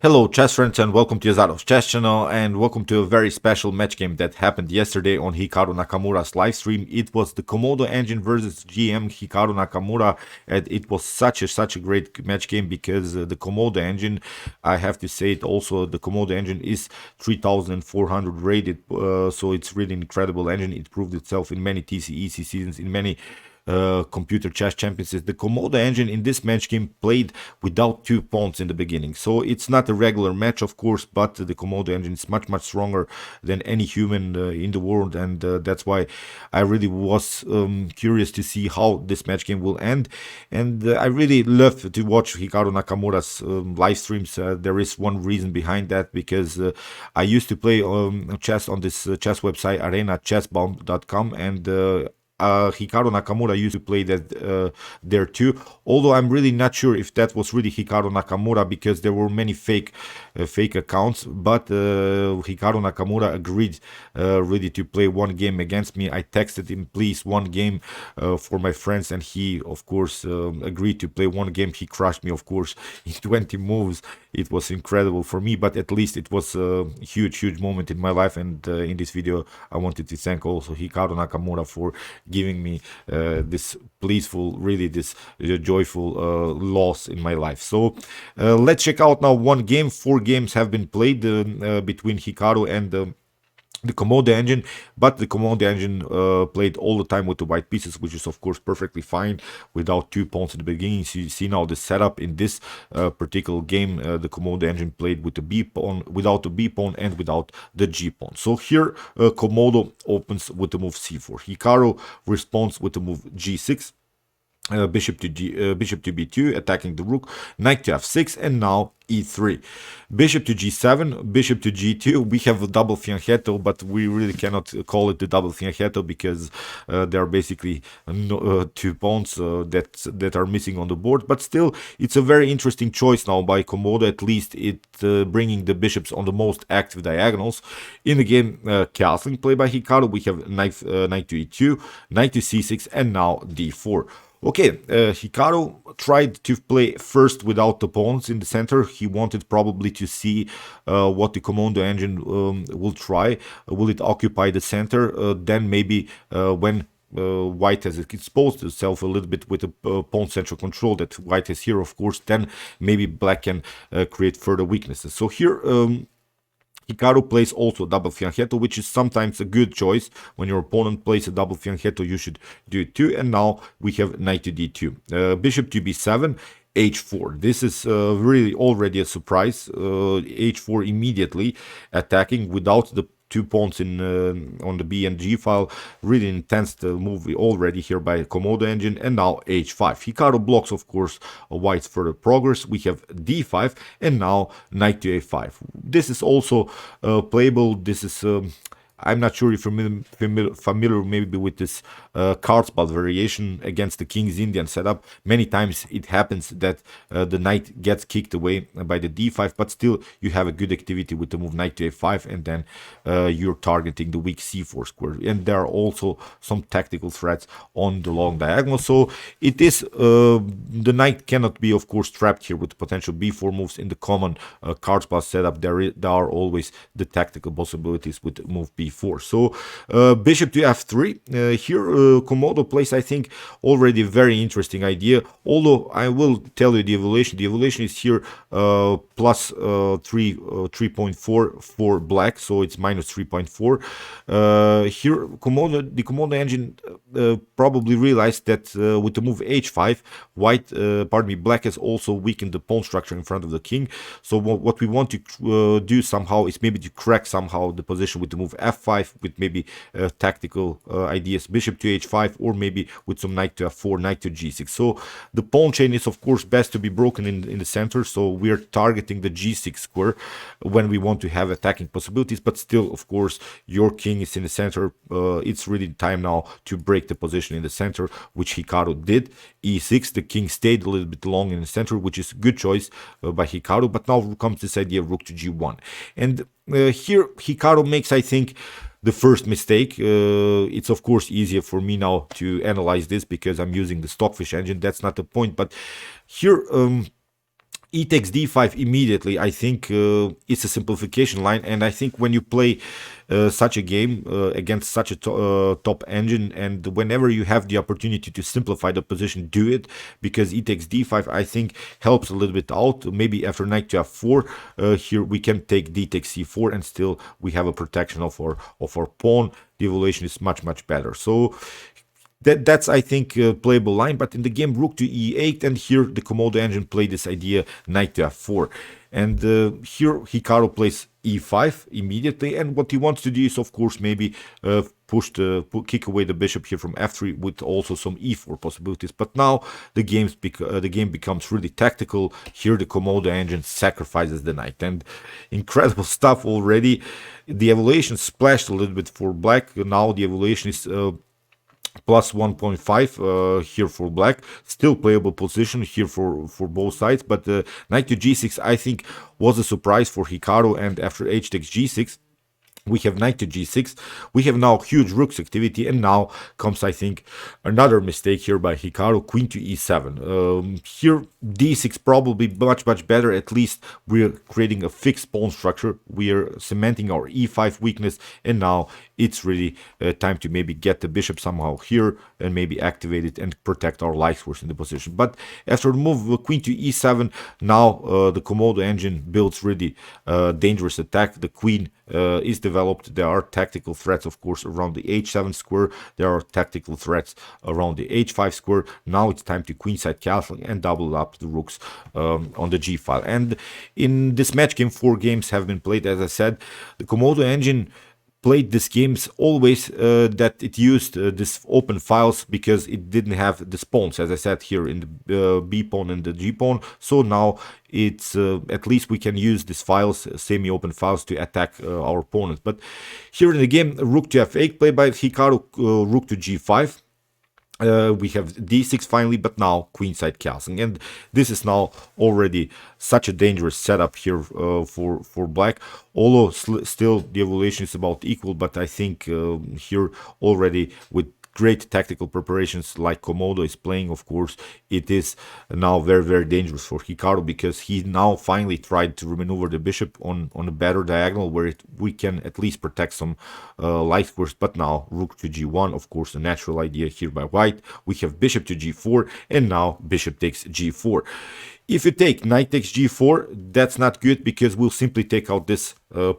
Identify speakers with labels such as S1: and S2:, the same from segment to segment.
S1: Hello chess friends and welcome to Yazarov's chess channel and welcome to a very special match game that happened yesterday on Hikaru Nakamura's live stream. It was the Komodo engine versus GM Hikaru Nakamura, and it was such a great match game because the Komodo engine, I have to say it also, the Komodo engine is 3400 rated, so it's really an incredible engine. It proved itself in many TCEC seasons, in many computer chess championships. The Komodo engine in this match game played without 2 pawns in the beginning, so it's not a regular match, of course, but the Komodo engine is much stronger than any human in the world, and that's why I really was curious to see how this match game will end. And I really love to watch Hikaru Nakamura's live streams. There is one reason behind that, because I used to play chess on this chess website arenachessbomb.com, and Hikaru Nakamura used to play that there too. Although I'm really not sure if that was really Hikaru Nakamura, because there were many fake accounts. But Hikaru Nakamura agreed really to play one game against me. I texted him, please, one game for my friends, and he, of course, agreed to play one game. He crushed me, of course, in 20 moves. It was incredible for me, but at least it was a huge moment in my life. And in this video, I wanted to thank also Hikaru Nakamura for giving me this peaceful, really this joyful loss in my life. So let's check out now one game. 4 games have been played between Hikaru and the Komodo engine, but the Komodo engine played all the time with the white pieces, which is of course perfectly fine without 2 pawns at the beginning. So you see now the setup in this particular game. The Komodo engine played with the B pawn, without the B pawn, and without the G pawn. So here Komodo opens with the move C4. Hikaru responds with the move G6. Bishop to b2, attacking the rook, knight to f6, and now e3. Bishop to g7, bishop to g2. We have a double fianchetto, but we really cannot call it the double fianchetto because there are basically 2 pawns that are missing on the board. But still, it's a very interesting choice now by Komodo. At least it bringing the bishops on the most active diagonals. In the game, castling play by Hikaru, we have knight to e2, knight to c6, and now d4. Okay, Hikaru tried to play first without the pawns in the center. He wanted probably to see what the Komodo engine will try. Will it occupy the center? Then maybe when white has exposed itself a little bit with the pawn central control that white has here, of course, then maybe black can create further weaknesses. So here Hikaru plays also double fianchetto, which is sometimes a good choice. When your opponent plays a double fianchetto, you should do it too. And now we have knight to d2, bishop to b7, h4. This is really already a surprise. H4 immediately attacking without the 2 pawns in on the B and G file. Really intense move already here by Komodo engine. And now H5. Hikaru blocks, of course, white's further progress. We have D5 and now knight to A5. This is also playable. This is I'm not sure if you're familiar maybe with this card spot variation against the King's Indian setup. Many times it happens that the knight gets kicked away by the d5, but still you have a good activity with the move knight to a5, and then you're targeting the weak c4 square. And there are also some tactical threats on the long diagonal. So it is the knight cannot be, of course, trapped here with potential b4 moves. In the common card spot setup, there are always the tactical possibilities with move b4. So bishop to f3. Here Komodo plays, I think, already a very interesting idea. Although I will tell you the evaluation. The evaluation is here plus 3.4 for black, so it's minus 3.4. Here the Komodo engine probably realized that with the move h5, black has also weakened the pawn structure in front of the king. So what we want to do somehow is maybe to crack somehow the position with the move f5, with maybe tactical ideas, bishop to h5, or maybe with some knight to f4, knight to g6. So the pawn chain is, of course, best to be broken in the center. So we're targeting the g6 square when we want to have attacking possibilities. But still, of course, your king is in the center. It's really time now to break the position in the center, which Hikaru did. e6, the king stayed a little bit long in the center, which is a good choice by Hikaru. But now comes this idea of rook to g1. And here Hikaru makes, I think, the first mistake. It's of course easier for me now to analyze this because I'm using the Stockfish engine. That's not the point. But here E takes d5 immediately. I think it's a simplification line, and I think when you play such a game against such a top engine, and whenever you have the opportunity to simplify the position, do it, because e takes d5 I think helps a little bit out. Maybe after knight to f4, here we can take d takes c4, and still we have a protection of our pawn. The evaluation is much better. So that's I think a playable line. But in the game rook to e8, and here the Komodo engine played this idea knight to f4, and here Hikaru plays e5 immediately, and what he wants to do is of course maybe kick away the bishop here from f3 with also some e4 possibilities. But now the game becomes really tactical. Here the Komodo engine sacrifices the knight, and incredible stuff already. The evaluation splashed a little bit for black. Now the evaluation is plus 1.5 here for black. Still playable position here for both sides, but knight to g6 I think was a surprise for Hikaru, and after h takes g6 we have knight to g6. We have now huge rooks activity, and now comes I think another mistake here by Hikaru, queen to e7. Here d6 probably much better. At least we're creating a fixed pawn structure, we are cementing our e5 weakness, and now it's really time to maybe get the bishop somehow here and maybe activate it and protect our light source in the position. But after the move queen to e7, now the Komodo engine builds really dangerous attack. The queen is developed. There are tactical threats, of course, around the h7 square. There are tactical threats around the h5 square. Now it's time to queenside castling and double up the rooks on the g file. And in this match game, 4 games have been played. As I said, the Komodo engine played these games always that it used this open files because it didn't have the pawns, as I said, here in the b pawn and the g pawn. So now it's at least we can use these files, semi-open files, to attack our opponent. But here in the game, rook to f8 played by Hikaru, rook to g5. We have d6 finally, but now queenside castling, and this is now already such a dangerous setup here for black. Although still the evaluation is about equal, but I think here already with great tactical preparations like Komodo is playing, of course, it is now very dangerous for Hikaru, because he now finally tried to maneuver the bishop on a better diagonal where we can at least protect some light squares. But now rook to g1, of course, a natural idea here by white. We have bishop to g4, and now bishop takes g4. If you take knight takes g4, that's not good, because we'll simply take out this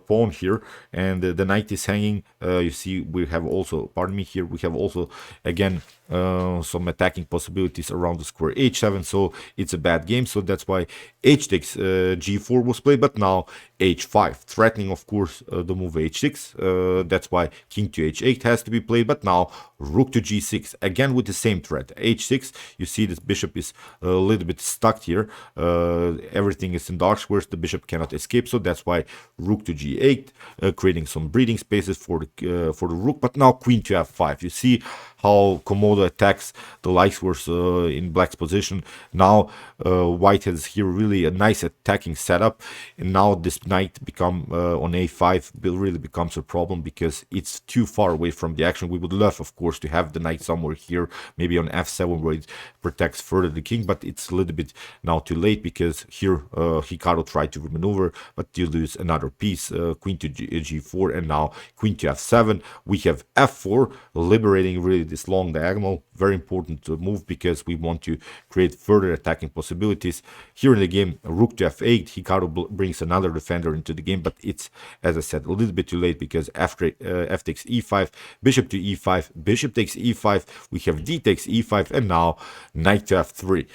S1: pawn here, and the knight is hanging. You see, we have also, pardon me, here we have also again some attacking possibilities around the square h7, so it's a bad game. So that's why h takes g4 was played, but now h5, threatening of course the move h6. That's why king to h8 has to be played, but now rook to g6, again with the same threat, h6. You see this bishop is a little bit stuck here. Everything is in dark squares, the bishop cannot escape, so that's why rook to g8, creating some breathing spaces for the rook. But now queen to f5. You see how Komodo attacks the light squares in black's position. Now white has here really a nice attacking setup, and now this knight become on a5 really becomes a problem, because it's too far away from the action. We would love, of course, to have the knight somewhere here, maybe on f7, where it protects further the king, but it's a little bit now too late, because here Hikaru tried to maneuver, but you lose another piece. Queen to g4, and now queen to f7. We have f4, liberating really this long diagonal. Very important move, because we want to create further attacking possibilities. Here in the game, rook to f8, Hikaru brings another defender into the game, but it's, as I said, a little bit too late, because after f takes e5, bishop to e5, bishop takes e5, we have d takes e5, and now knight to f3.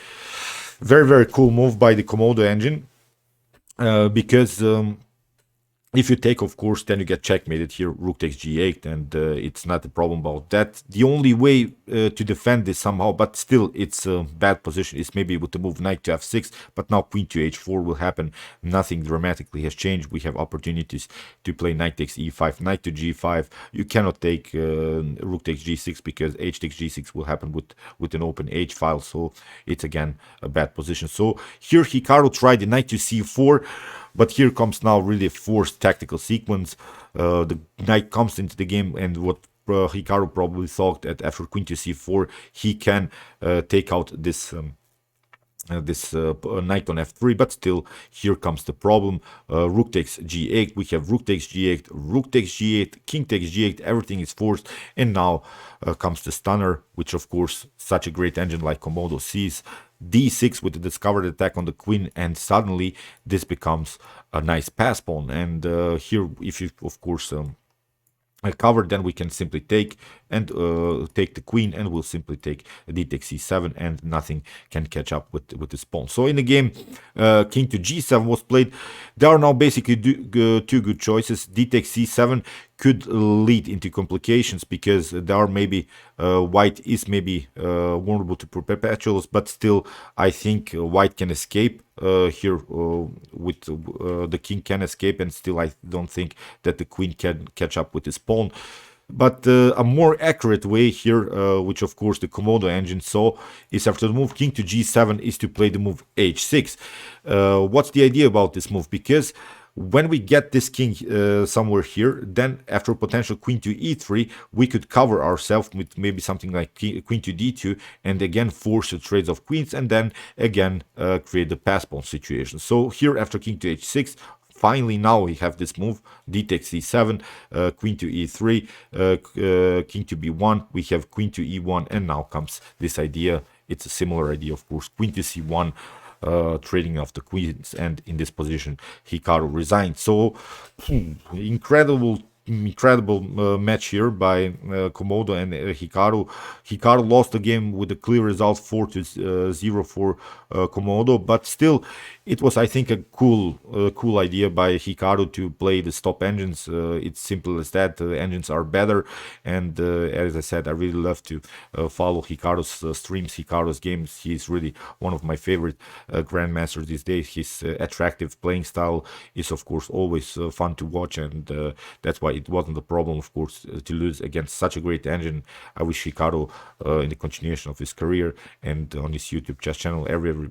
S1: Very cool move by the Komodo engine, because if you take, of course, then you get checkmated here, rook takes g8, and it's not a problem about that. The only way to defend this somehow, but still it's a bad position, is maybe with the move knight to f6, but now queen to h4 will happen. Nothing dramatically has changed. We have opportunities to play knight takes e5, knight to g5. You cannot take rook takes g6, because h takes g6 will happen with an open h file, so it's again a bad position. So here Hikaru tried the knight to c4, but here comes now really a forced tactical sequence. The knight comes into the game, and what Hikaru probably thought that after queen to c4 he can take out this this knight on f3, but still here comes the problem. Rook takes g8, we have rook takes g8, rook takes g8, king takes g8, everything is forced, and now comes the stunner, which of course such a great engine like Komodo sees. d6 with the discovered attack on the queen, and suddenly this becomes a nice pass pawn. And here, if you of course cover, then we can simply take and take the queen, and we'll simply take d takes c7, and nothing can catch up with this pawn. So in the game, king to g7 was played. There are now basically two good choices. D takes c7 could lead into complications, because there are maybe white is maybe vulnerable to perpetuals, but still I think white can escape here with the king can escape, and still I don't think that the queen can catch up with this pawn. But a more accurate way here, which of course the Komodo engine saw, is after the move king to g7 is to play the move h6. What's the idea about this move? Because when we get this king somewhere here, then after potential queen to e3, we could cover ourselves with maybe something like queen to d2, and again force the trades of queens, and then again create the pass pawn situation. So here after king to h6, finally now we have this move, d takes c7, queen to e3, king to b1, we have queen to e1, and now comes this idea. It's a similar idea, of course, queen to c1, trading of the queens, and in this position Hikaru resigned. So incredible match here by Komodo and Hikaru. Hikaru lost the game with a clear result 4-0 for Komodo, but still it was, I think, a cool idea by Hikaru to play the stop engines. It's simple as that. The engines are better, and as I said, I really love to follow Hikaru's streams, Hikaru's games. He's really one of my favorite grandmasters these days. His attractive playing style is of course always fun to watch, and that's why it wasn't a problem, of course, to lose against such a great engine. I wish Hikaru in the continuation of his career and on his YouTube chess channel every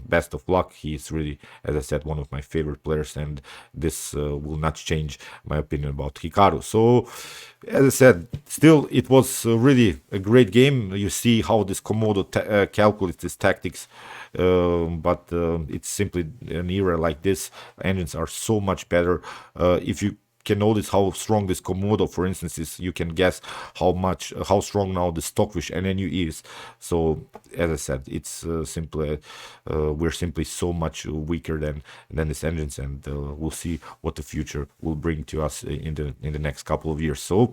S1: best of luck. He is really, as I said, one of my favorite players, and this will not change my opinion about Hikaru. So, as I said, still it was really a great game. You see how this Komodo calculates his tactics, but it's simply an era like this. Engines are so much better. If you can notice how strong this Komodo, for instance, is, you can guess how strong now the Stockfish NNU is. So as I said, it's simply we're simply so much weaker than these engines, and we'll see what the future will bring to us in the next couple of years. So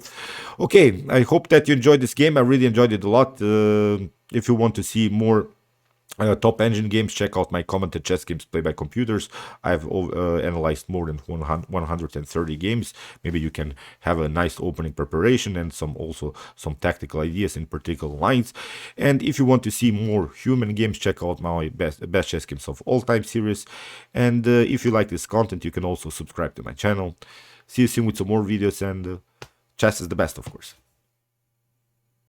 S1: okay, I hope that you enjoyed this game. I really enjoyed it a lot. If you want to see more top engine games, check out my commented chess games played by computers. I've analyzed more than 130 games. Maybe you can have a nice opening preparation and also some tactical ideas in particular lines. And if you want to see more human games, check out my best chess games of all time series. And if you like this content, you can also subscribe to my channel. See you soon with some more videos, and chess is the best, of course.